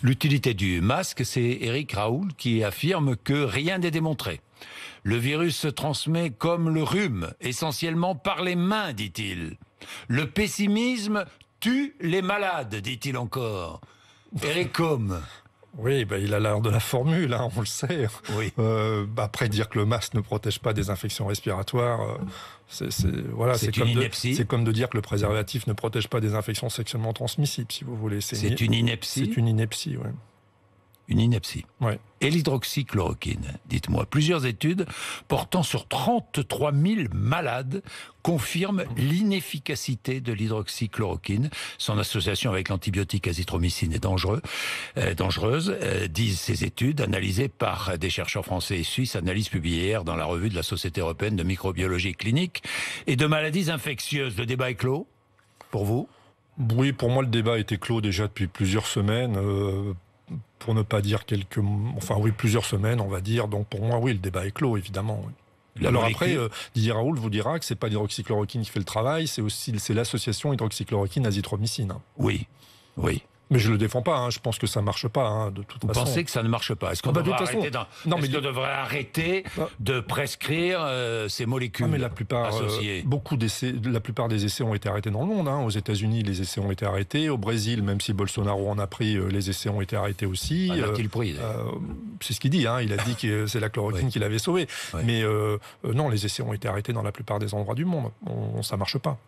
L'utilité du masque, c'est Éric Raoult qui affirme que rien n'est démontré. Le virus se transmet comme le rhume, essentiellement par les mains, dit-il. Le pessimisme tue les malades, dit-il encore. Éric Côme. Oui, il a l'air de la formule, hein, on le sait. Oui. Après, dire que le masque ne protège pas des infections respiratoires, c'est une ineptie. C'est comme de dire que le préservatif ne protège pas des infections sexuellement transmissibles, si vous voulez. C'est une ineptie. C'est une ineptie, oui. Une ineptie. Ouais. Et l'hydroxychloroquine, dites-moi. Plusieurs études portant sur 33 000 malades confirment l'inefficacité de l'hydroxychloroquine. Son association avec l'antibiotique azithromycine est dangereuse, disent ces études, analysées par des chercheurs français et suisses, analyse publiée hier dans la revue de la Société européenne de microbiologie clinique et de maladies infectieuses. Le débat est clos, pour vous ? Oui, pour moi, le débat était clos déjà depuis plusieurs semaines. Pour ne pas dire plusieurs semaines, on va dire. Donc pour moi, oui, le débat est clos, évidemment. Oui. Alors après, Didier Raoult vous dira que c'est pas l'hydroxychloroquine qui fait le travail, c'est l'association hydroxychloroquine-azithromycine. Oui. Mais je le défends pas, hein. Je pense que ça marche pas, hein, de toute façon. Vous pensez que ça ne marche pas ? Est-ce qu'on devrait arrêter de prescrire ces molécules associées ? La plupart des essais ont été arrêtés dans le monde, hein. Aux États-Unis, les essais ont été arrêtés. Au Brésil, même si Bolsonaro en a pris, les essais ont été arrêtés aussi. A-t-il pris c'est ce qu'il dit, hein. Il a dit que c'est la chloroquine qui l'avait sauvé. Oui. Mais non, les essais ont été arrêtés dans la plupart des endroits du monde. Ça marche pas.